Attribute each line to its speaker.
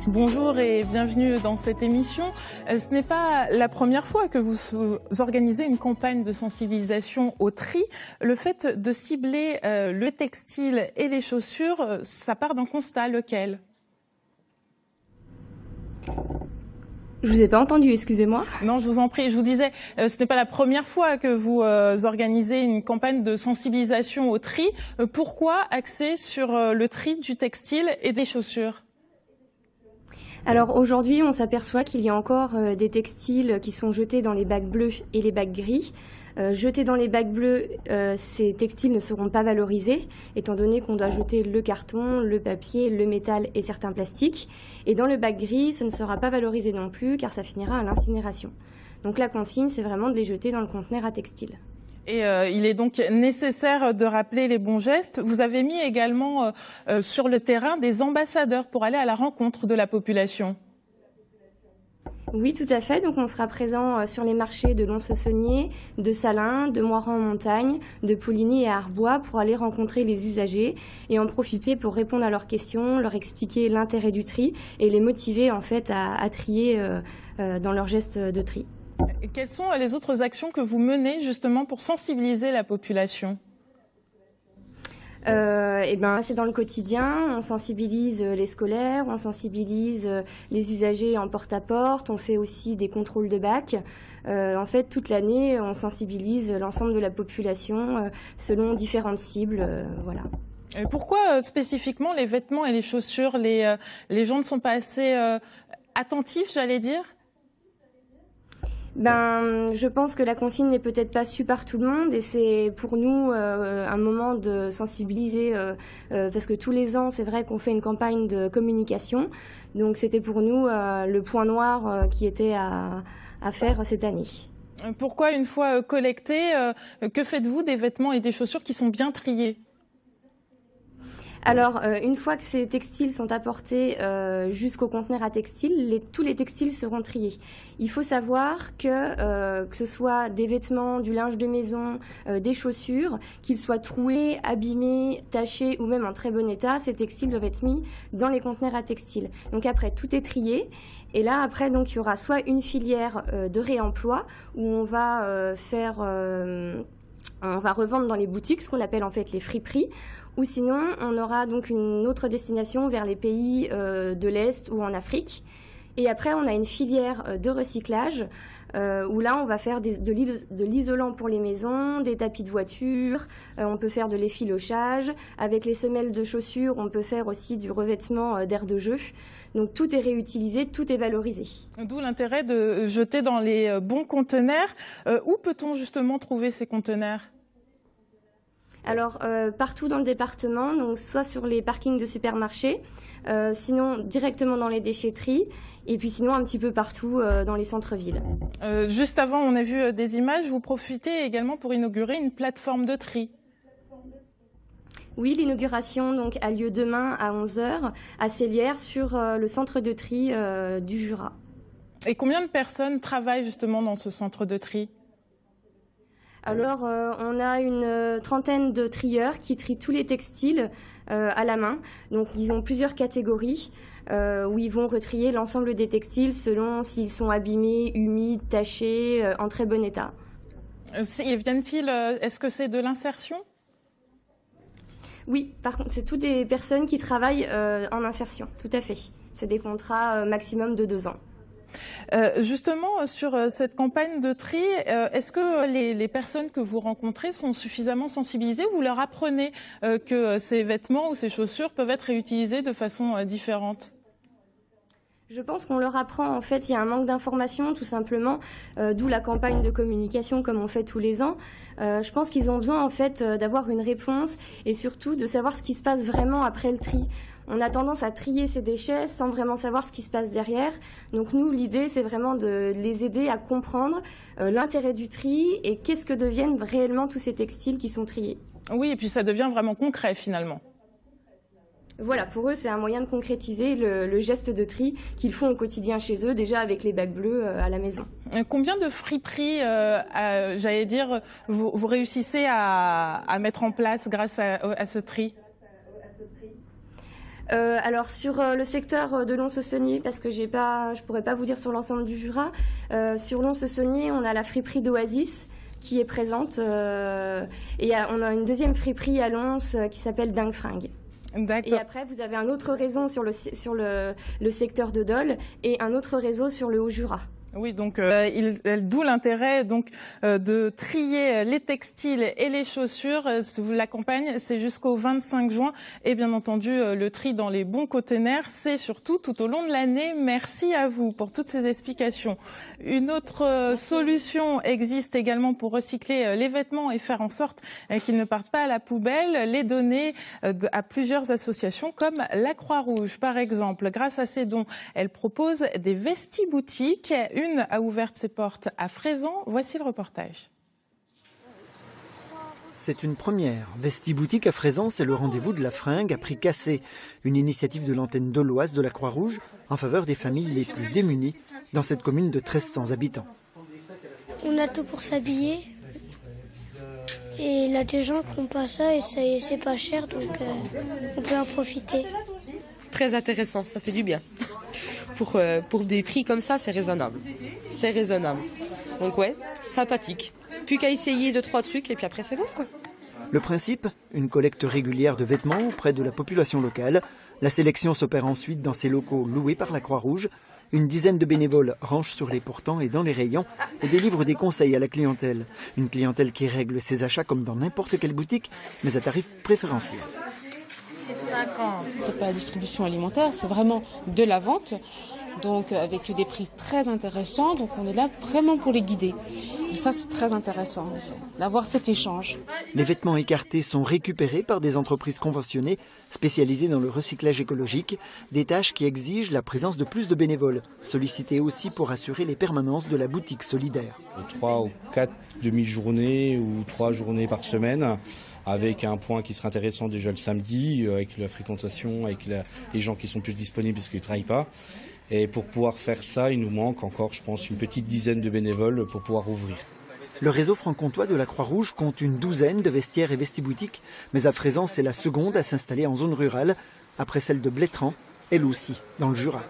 Speaker 1: Bonjour et bienvenue dans cette émission. Ce n'est pas la première fois que vous organisez une campagne de sensibilisation au tri. Le fait de cibler le textile et les chaussures, ça part d'un constat, lequel ?
Speaker 2: Je vous ai pas entendu, excusez-moi.
Speaker 1: Non, je vous en prie. Je vous disais, ce n'est pas la première fois que vous organisez une campagne de sensibilisation au tri. Pourquoi axer sur le tri du textile et des chaussures ?
Speaker 2: Alors aujourd'hui, on s'aperçoit qu'il y a encore des textiles qui sont jetés dans les bacs bleus et les bacs gris. Jetés dans les bacs bleus, ces textiles ne seront pas valorisés, étant donné qu'on doit jeter le carton, le papier, le métal et certains plastiques. Et dans le bac gris, ce ne sera pas valorisé non plus, car ça finira à l'incinération. Donc la consigne, c'est vraiment de les jeter dans le conteneur à textile.
Speaker 1: Et il est donc nécessaire de rappeler les bons gestes. Vous avez mis également sur le terrain des ambassadeurs pour aller à la rencontre de la population.
Speaker 2: Oui, tout à fait. Donc on sera présent sur les marchés de Lons-le-Saunier, de Salins, de Moirans-en-Montagne, de Pouligny et Arbois pour aller rencontrer les usagers et en profiter pour répondre à leurs questions, leur expliquer l'intérêt du tri et les motiver en fait à trier dans leurs gestes de tri.
Speaker 1: Et quelles sont les autres actions que vous menez justement pour sensibiliser la population ?
Speaker 2: C'est dans le quotidien, on sensibilise les scolaires, on sensibilise les usagers en porte-à-porte, on fait aussi des contrôles de bacs. En fait, toute l'année, on sensibilise l'ensemble de la population selon différentes cibles. Voilà.
Speaker 1: Et pourquoi spécifiquement les vêtements et les chaussures ? Les gens ne sont pas assez attentifs, j'allais dire ?
Speaker 2: Je pense que la consigne n'est peut-être pas su par tout le monde et c'est pour nous un moment de sensibiliser parce que tous les ans, c'est vrai qu'on fait une campagne de communication. Donc c'était pour nous le point noir qui était à faire cette année.
Speaker 1: Pourquoi, une fois collectés, que faites-vous des vêtements et des chaussures qui sont bien triés ?
Speaker 2: Alors, une fois que ces textiles sont apportés jusqu'au conteneur à textile, tous les textiles seront triés. Il faut savoir que ce soit des vêtements, du linge de maison, des chaussures, qu'ils soient troués, abîmés, tachés ou même en très bon état, ces textiles doivent être mis dans les conteneurs à textile. Donc après, tout est trié. Et là, après, donc, il y aura soit une filière de réemploi où on va on va revendre dans les boutiques, ce qu'on appelle en fait les friperies, ou sinon on aura donc une autre destination vers les pays de l'Est ou en Afrique. Et après on a une filière de recyclage où là on va faire de l'isolant pour les maisons, des tapis de voiture, on peut faire de l'effilochage, avec les semelles de chaussures on peut faire aussi du revêtement d'aire de jeu. Donc tout est réutilisé, tout est valorisé.
Speaker 1: D'où l'intérêt de jeter dans les bons conteneurs. Où peut-on justement trouver ces conteneurs ?
Speaker 2: Alors partout dans le département, donc soit sur les parkings de supermarchés, sinon directement dans les déchetteries, et puis sinon un petit peu partout dans les centres-villes.
Speaker 1: Juste avant, on a vu des images. Vous profitez également pour inaugurer une plateforme de tri.
Speaker 2: Oui, l'inauguration donc a lieu demain à 11h à Célières sur le centre de tri du Jura.
Speaker 1: Et combien de personnes travaillent justement dans ce centre de tri ?
Speaker 2: Alors, on a une trentaine de trieurs qui trient tous les textiles à la main. Donc, ils ont plusieurs catégories où ils vont retrier l'ensemble des textiles selon s'ils sont abîmés, humides, tachés, en très bon état.
Speaker 1: Viennent-ils, est-ce que c'est de l'insertion ?
Speaker 2: Oui, par contre, c'est toutes des personnes qui travaillent en insertion, tout à fait. C'est des contrats maximum de 2 ans.
Speaker 1: Justement, sur cette campagne de tri, est-ce que les personnes que vous rencontrez sont suffisamment sensibilisées ou vous leur apprenez que ces vêtements ou ces chaussures peuvent être réutilisés de façon différente ?
Speaker 2: Je pense qu'on leur apprend, en fait, il y a un manque d'information, tout simplement, d'où la campagne de communication comme on fait tous les ans. Je pense qu'ils ont besoin, en fait, d'avoir une réponse et surtout de savoir ce qui se passe vraiment après le tri. On a tendance à trier ces déchets sans vraiment savoir ce qui se passe derrière. Donc nous, l'idée, c'est vraiment de les aider à comprendre l'intérêt du tri et qu'est-ce que deviennent réellement tous ces textiles qui sont triés.
Speaker 1: Oui, et puis ça devient vraiment concret, finalement.
Speaker 2: Voilà, pour eux, c'est un moyen de concrétiser le geste de tri qu'ils font au quotidien chez eux, déjà avec les bacs bleus à la maison.
Speaker 1: Combien de friperies, j'allais dire, vous réussissez à mettre en place grâce à ce tri ?
Speaker 2: Alors sur le secteur de Lons-Saunier, parce que je pourrais pas vous dire sur l'ensemble du Jura, sur Lons-Saunier, on a la friperie d'Oasis qui est présente et on a une deuxième friperie à Lons qui s'appelle Dingue Fringue. Et après, vous avez un autre réseau sur le secteur de Dole et un autre réseau sur le Haut-Jura.
Speaker 1: Oui, donc d'où l'intérêt de trier les textiles et les chaussures. La campagne, c'est jusqu'au 25 juin. Et bien entendu, le tri dans les bons containers, c'est surtout tout au long de l'année. Merci à vous pour toutes ces explications. Une autre solution existe également pour recycler les vêtements et faire en sorte qu'ils ne partent pas à la poubelle. Les donner à plusieurs associations comme la Croix-Rouge, par exemple. Grâce à ces dons, elle propose des vestiboutiques. Une a ouvert ses portes à Fraisans. Voici le reportage.
Speaker 3: C'est une première. Vestiboutique à Fraisans, c'est le rendez-vous de la fringue à prix cassé. Une initiative de l'antenne doloise de la Croix-Rouge en faveur des familles les plus démunies dans cette commune de 1300 habitants.
Speaker 4: On a tout pour s'habiller. Et il y a des gens qui n'ont pas ça et c'est pas cher, donc on peut en profiter.
Speaker 5: Très intéressant, ça fait du bien. Pour des prix comme ça, c'est raisonnable. C'est raisonnable. Donc ouais, sympathique. Plus qu'à essayer 2-3 trucs et puis après c'est bon quoi.
Speaker 3: Le principe, une collecte régulière de vêtements auprès de la population locale. La sélection s'opère ensuite dans ces locaux loués par la Croix-Rouge. Une dizaine de bénévoles rangent sur les portants et dans les rayons et délivrent des conseils à la clientèle. Une clientèle qui règle ses achats comme dans n'importe quelle boutique, mais à tarif préférentiel.
Speaker 6: C'est pas la distribution alimentaire, c'est vraiment de la vente, donc avec des prix très intéressants, donc on est là vraiment pour les guider. Et ça c'est très intéressant en fait, d'avoir cet échange.
Speaker 3: Les vêtements écartés sont récupérés par des entreprises conventionnées spécialisées dans le recyclage écologique, des tâches qui exigent la présence de plus de bénévoles, sollicités aussi pour assurer les permanences de la boutique solidaire.
Speaker 7: 3 ou 4 demi-journées ou 3 journées par semaine, avec un point qui sera intéressant déjà le samedi, avec la fréquentation, avec les gens qui sont plus disponibles parce qu'ils ne travaillent pas. Et pour pouvoir faire ça, il nous manque encore, je pense, une petite dizaine de bénévoles pour pouvoir ouvrir.
Speaker 3: Le réseau franc-comtois de la Croix-Rouge compte une douzaine de vestiaires et vestiboutiques, mais à Fraisans, c'est la seconde à s'installer en zone rurale, après celle de Blétran, elle aussi, dans le Jura.